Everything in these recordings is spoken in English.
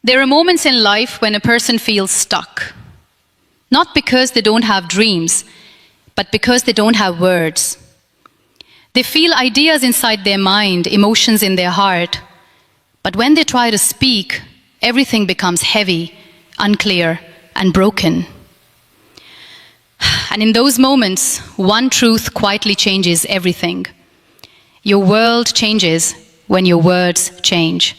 There are moments in life when a person feels stuck. Not because they don't have dreams, but because they don't have words. They feel ideas inside their mind, emotions in their heart. But when they try to speak, everything becomes heavy, unclear, and broken. And in those moments, one truth quietly changes everything. Your world changes when your words change.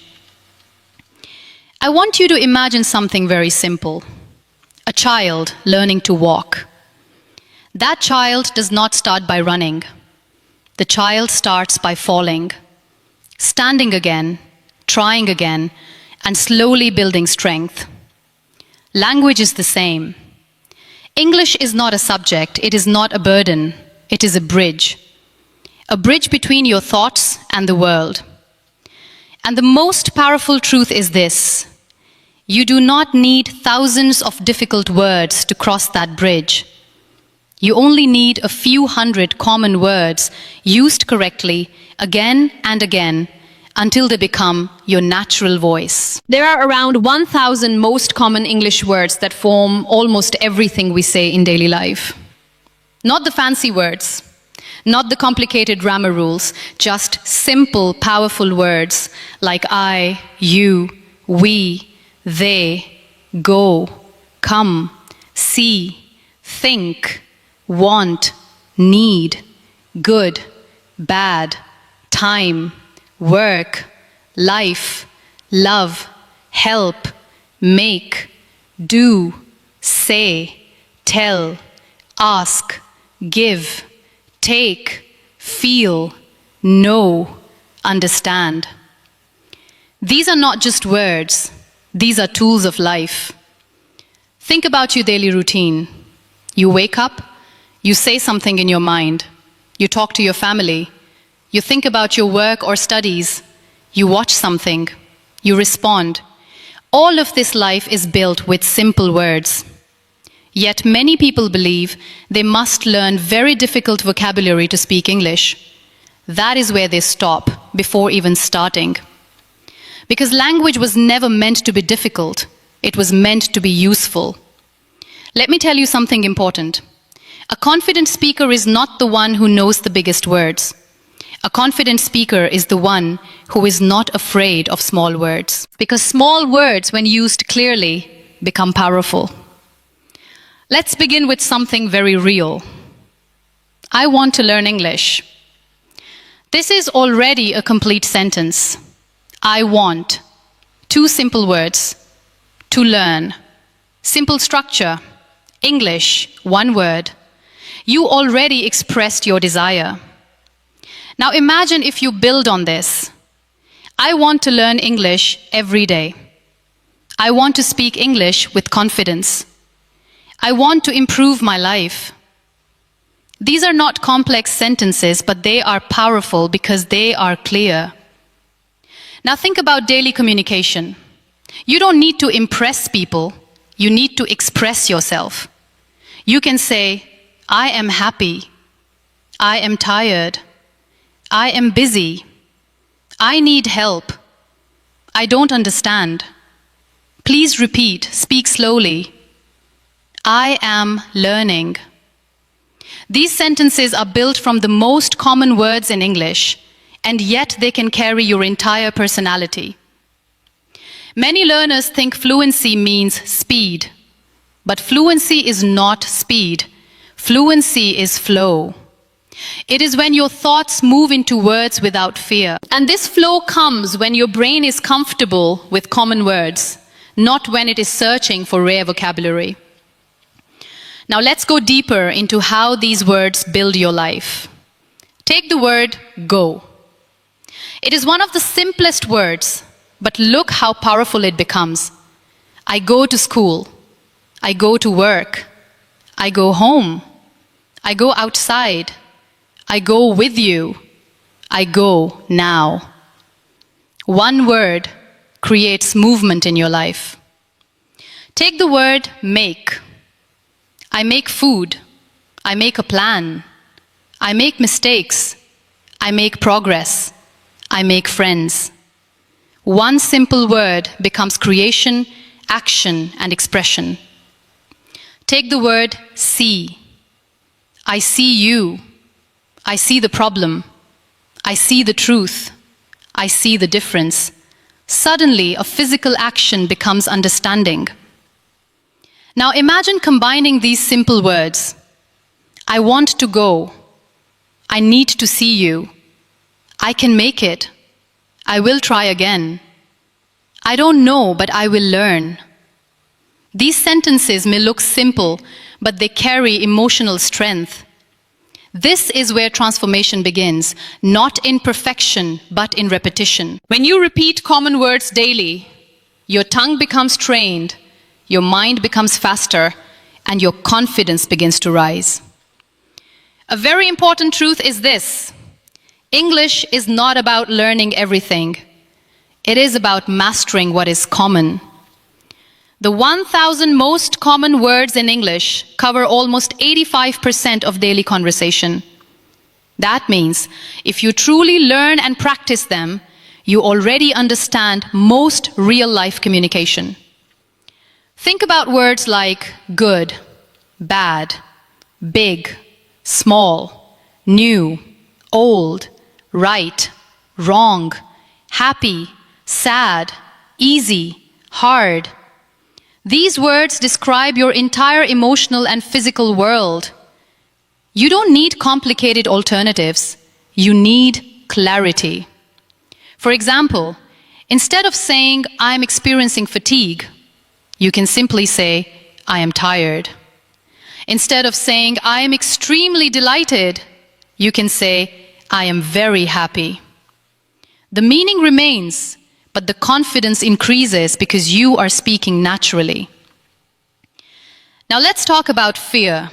I want you to imagine something very simple. A child learning to walk. That child does not start by running. The child starts by falling, standing again, trying again, and slowly building strength. Language is the same. English is not a subject, it is not a burden, it is a bridge. A bridge between your thoughts and the world. And the most powerful truth is this: you do not need thousands of difficult words to cross that bridge. You only need a few hundred common words used correctly again and again until they become your natural voice. There are around 1,000 most common English words that form almost everything we say in daily life. Not the fancy words, not the complicated grammar rules, just simple, powerful words like I, you, we, they, go, come, see, think, want, need, good, bad, time, work, life, love, help, make, do, say, tell, ask, give, take, feel, know, understand. These are not just words, these are tools of life. Think about your daily routine. You wake up, you say something in your mind, you talk to your family, you think about your work or studies, you watch something, you respond. All of this life is built with simple words. Yet many people believe they must learn very difficult vocabulary to speak English. That is where they stop before even starting. Because language was never meant to be difficult, it was meant to be useful. Let me tell you something important. A confident speaker is not the one who knows the biggest words. A confident speaker is the one who is not afraid of small words. Because small words, when used clearly, become powerful. Let's begin with something very real. I want to learn English. This is already a complete sentence. I want. Two simple words. To learn. Simple structure. English. One word. You already expressed your desire. Now imagine if you build on this. I want to learn English every day. I want to speak English with confidence. I want to improve my life. These are not complex sentences, but they are powerful because they are clear. Now think about daily communication. You don't need to impress people. You need to express yourself. You can say, I am happy. I am tired. I am busy. I need help. I don't understand. Please repeat, speak slowly. I am learning. These sentences are built from the most common words in English, and yet they can carry your entire personality. Many learners think fluency means speed, but fluency is not speed. Fluency is flow. It is when your thoughts move into words without fear. And this flow comes when your brain is comfortable with common words, not when it is searching for rare vocabulary. Now let's go deeper into how these words build your life. Take the word go. It is one of the simplest words, but look how powerful it becomes. I go to school. I go to work. I go home. I go outside. I go with you. I go now. One word creates movement in your life. Take the word make. I make food. I make a plan. I make mistakes. I make progress. I make friends. One simple word becomes creation, action, and expression. Take the word see. I see you. I see the problem. I see the truth. I see the difference. Suddenly, a physical action becomes understanding. Now imagine combining these simple words. I want to go. I need to see you. I can make it. I will try again. I don't know, but I will learn. These sentences may look simple, but they carry emotional strength. This is where transformation begins, not in perfection, but in repetition. When you repeat common words daily, your tongue becomes trained, your mind becomes faster, and your confidence begins to rise. A very important truth is this: English is not about learning everything. It is about mastering what is common. The 1,000 most common words in English cover almost 85% of daily conversation. That means if you truly learn and practice them, you already understand most real-life communication. Think about words like good, bad, big, small, new, old, right, wrong, happy, sad, easy, hard. These words describe your entire emotional and physical world. You don't need complicated alternatives. You need clarity. For example, instead of saying, I'm experiencing fatigue, you can simply say, I am tired. Instead of saying, I am extremely delighted, you can say, I am very happy. The meaning remains, but the confidence increases because you are speaking naturally. Now let's talk about fear.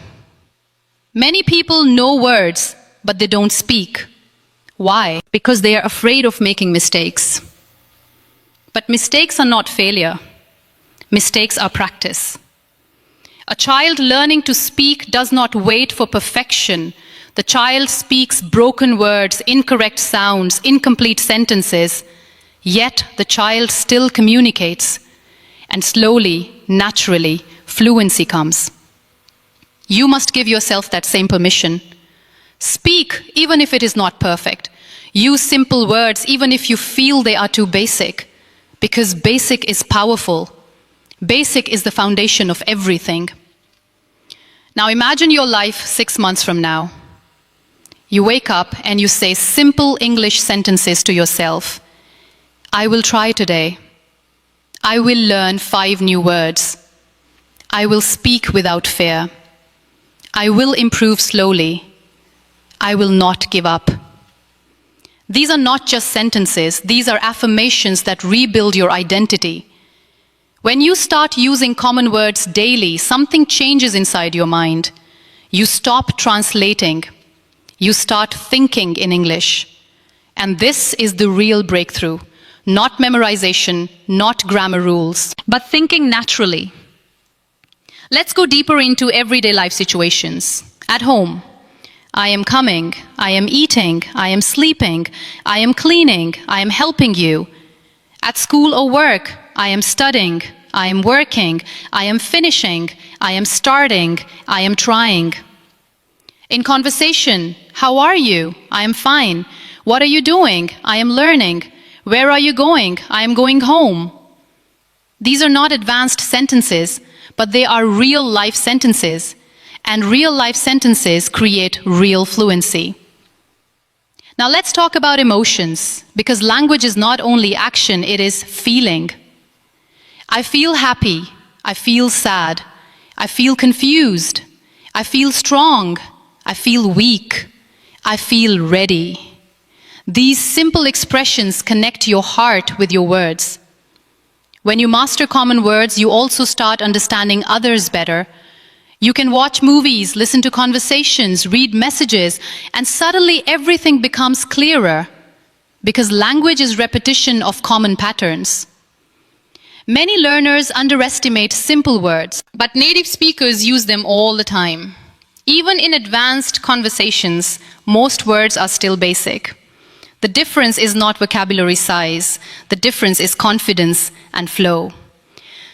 Many people know words, but they don't speak. Why? Because they are afraid of making mistakes. But mistakes are not failure. Mistakes are practice. A child learning to speak does not wait for perfection. The child speaks broken words, incorrect sounds, incomplete sentences. Yet the child still communicates, and slowly, naturally, fluency comes. You must give yourself that same permission. Speak even if it is not perfect. Use simple words even if you feel they are too basic, because basic is powerful. Basic is the foundation of everything. Now imagine your life 6 months from now. You wake up and you say simple English sentences to yourself. I will try today. I will learn 5 new words. I will speak without fear. I will improve slowly. I will not give up. These are not just sentences. These are affirmations that rebuild your identity. When you start using common words daily, something changes inside your mind. You stop translating. You start thinking in English. And this is the real breakthrough. Not memorization, not grammar rules, but thinking naturally. Let's go deeper into everyday life situations. At home, I am coming, I am eating, I am sleeping, I am cleaning, I am helping you. At school or work, I am studying, I am working, I am finishing, I am starting, I am trying. In conversation, how are you? I am fine. What are you doing? I am learning. Where are you going? I am going home. These are not advanced sentences, but they are real life sentences. And real life sentences create real fluency. Now let's talk about emotions, because language is not only action, it is feeling. I feel happy. I feel sad. I feel confused. I feel strong. I feel weak. I feel ready. These simple expressions connect your heart with your words. When you master common words, you also start understanding others better. You can watch movies, listen to conversations, read messages, and suddenly everything becomes clearer, because language is repetition of common patterns. Many learners underestimate simple words, but native speakers use them all the time. Even in advanced conversations, most words are still basic. The difference is not vocabulary size. The difference is confidence and flow.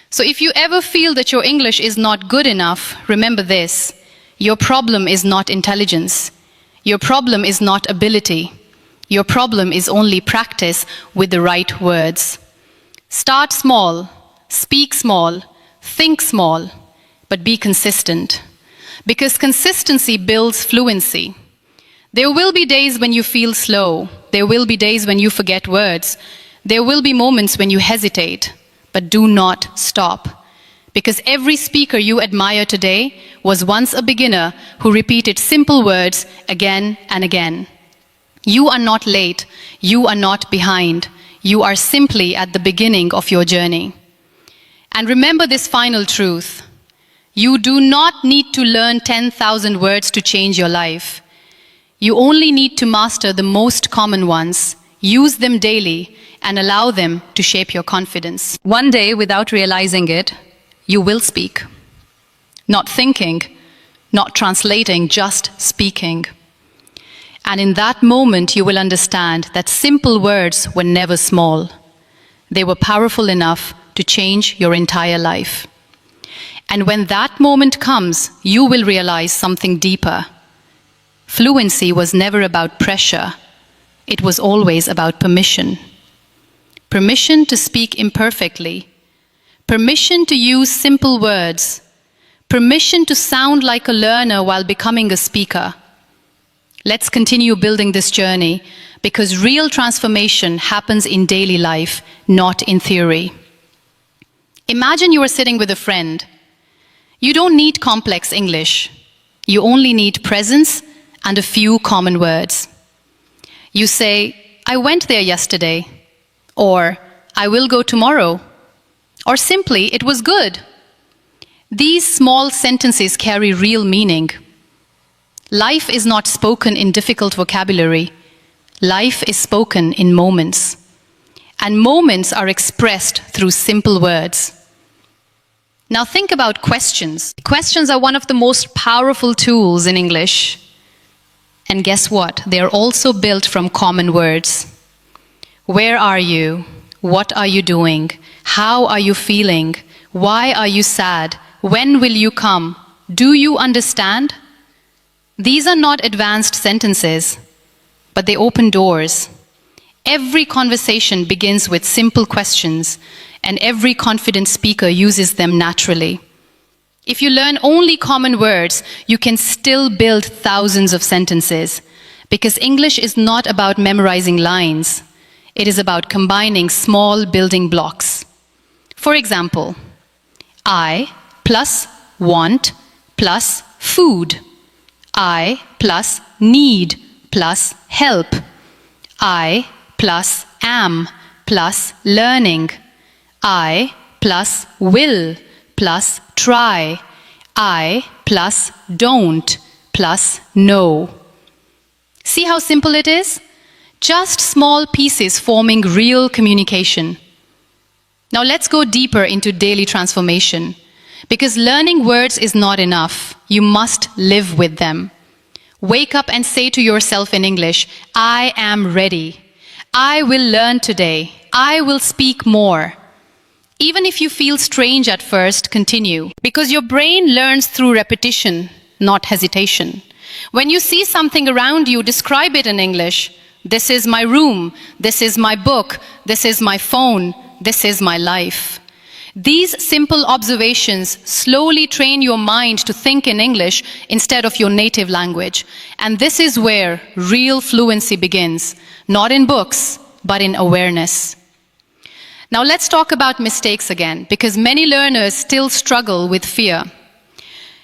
So if you ever feel that your English is not good enough, remember this. Your problem is not intelligence. Your problem is not ability. Your problem is only practice with the right words. Start small, speak small, think small, but be consistent. Because consistency builds fluency. There will be days when you feel slow. There will be days when you forget words. There will be moments when you hesitate. But do not stop. Because every speaker you admire today was once a beginner who repeated simple words again and again. You are not late. You are not behind. You are simply at the beginning of your journey. And remember this final truth. You do not need to learn 10,000 words to change your life. You only need to master the most common ones, use them daily, and allow them to shape your confidence. One day, without realizing it, you will speak. Not thinking, not translating, just speaking. And in that moment, you will understand that simple words were never small. They were powerful enough to change your entire life. And when that moment comes, you will realize something deeper. Fluency was never about pressure. It was always about permission. Permission to speak imperfectly. Permission to use simple words. Permission to sound like a learner while becoming a speaker. Let's continue building this journey because real transformation happens in daily life, not in theory. Imagine you are sitting with a friend. You don't need complex English. You only need presence and a few common words. You say, I went there yesterday, or I will go tomorrow, or simply, it was good. These small sentences carry real meaning. Life is not spoken in difficult vocabulary. Life is spoken in moments. And moments are expressed through simple words. Now think about questions. Questions are one of the most powerful tools in English. And guess what? They are also built from common words. Where are you? What are you doing? How are you feeling? Why are you sad? When will you come? Do you understand? These are not advanced sentences, but they open doors. Every conversation begins with simple questions, and every confident speaker uses them naturally. If you learn only common words, you can still build thousands of sentences, because English is not about memorizing lines. It is about combining small building blocks. For example, I plus want plus food. I plus need plus help. I plus am plus learning. I plus will plus try. I plus don't plus know. See how simple it is? Just small pieces forming real communication. Now let's go deeper into daily transformation. Because learning words is not enough. You must live with them. Wake up and say to yourself in English, I am ready. I will learn today. I will speak more. Even if you feel strange at first, continue. Because your brain learns through repetition, not hesitation. When you see something around you, describe it in English. This is my room. This is my book. This is my phone. This is my life. These simple observations slowly train your mind to think in English instead of your native language. And this is where real fluency begins, not in books, but in awareness. Now let's talk about mistakes again, because many learners still struggle with fear.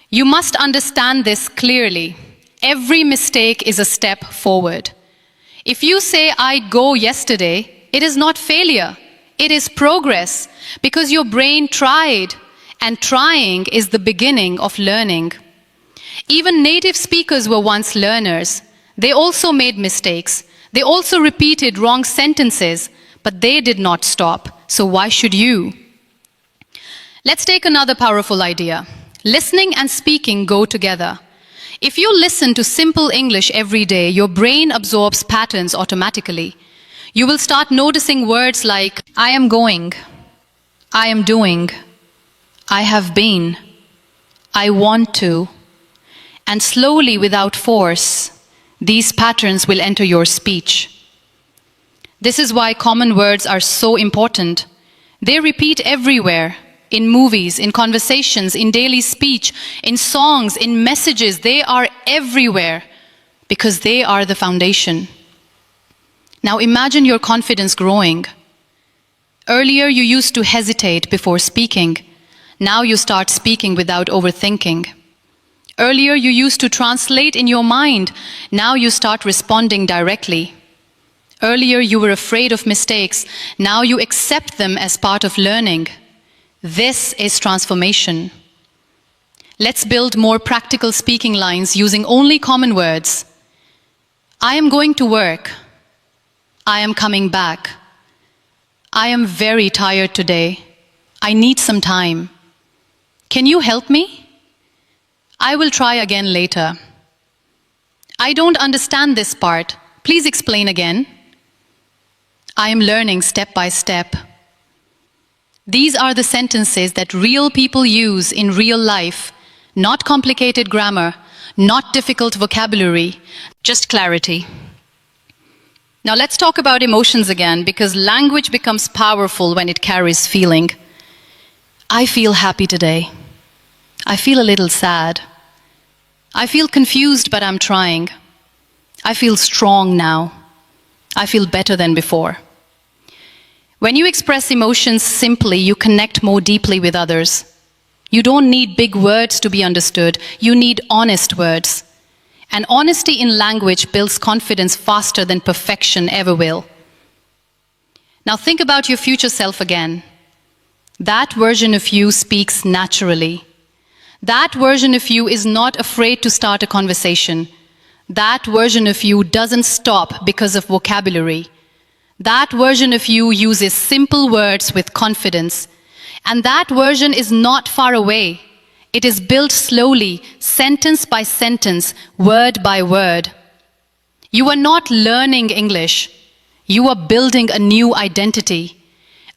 You must understand this clearly. Every mistake is a step forward. If you say, I go yesterday, it is not failure. It is progress, because your brain tried, and trying is the beginning of learning. Even native speakers were once learners. They also made mistakes. They also repeated wrong sentences, but they did not stop. So why should you? Let's take another powerful idea. Listening and speaking go together. If you listen to simple English every day, your brain absorbs patterns automatically. You will start noticing words like I am going, I am doing, I have been, I want to, and slowly, without force, these patterns will enter your speech. This is why common words are so important. They repeat everywhere, in movies, in conversations, in daily speech, in songs, in messages. They are everywhere because they are the foundation. Now imagine your confidence growing. Earlier you used to hesitate before speaking. Now you start speaking without overthinking. Earlier you used to translate in your mind. Now you start responding directly. Earlier you were afraid of mistakes. Now you accept them as part of learning. This is transformation. Let's build more practical speaking lines using only common words. I am going to work. I am coming back. I am very tired today. I need some time. Can you help me? I will try again later. I don't understand this part. Please explain again. I am learning step by step. These are the sentences that real people use in real life. Not complicated grammar, not difficult vocabulary, just clarity. Now let's talk about emotions again, because language becomes powerful when it carries feeling. I feel happy today. I feel a little sad. I feel confused, but I'm trying. I feel strong now. I feel better than before. When you express emotions simply, you connect more deeply with others. You don't need big words to be understood. You need honest words. And honesty in language builds confidence faster than perfection ever will. Now think about your future self again. That version of you speaks naturally. That version of you is not afraid to start a conversation. That version of you doesn't stop because of vocabulary. That version of you uses simple words with confidence. And that version is not far away. It is built slowly, sentence by sentence, word by word. You are not learning English. You are building a new identity.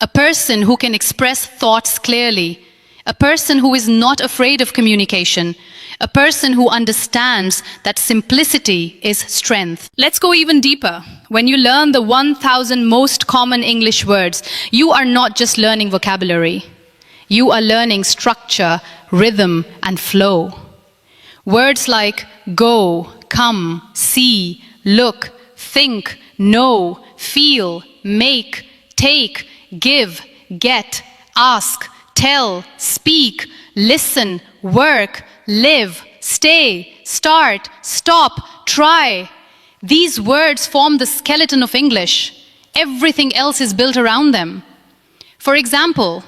A person who can express thoughts clearly. A person who is not afraid of communication. A person who understands that simplicity is strength. Let's go even deeper. When you learn the 1,000 most common English words, you are not just learning vocabulary. You are learning structure, rhythm, and flow. Words like go, come, see, look, think, know, feel, make, take, give, get, ask, tell, speak, listen, work, live, stay, start, stop, try. These words form the skeleton of English. Everything else is built around them. For example,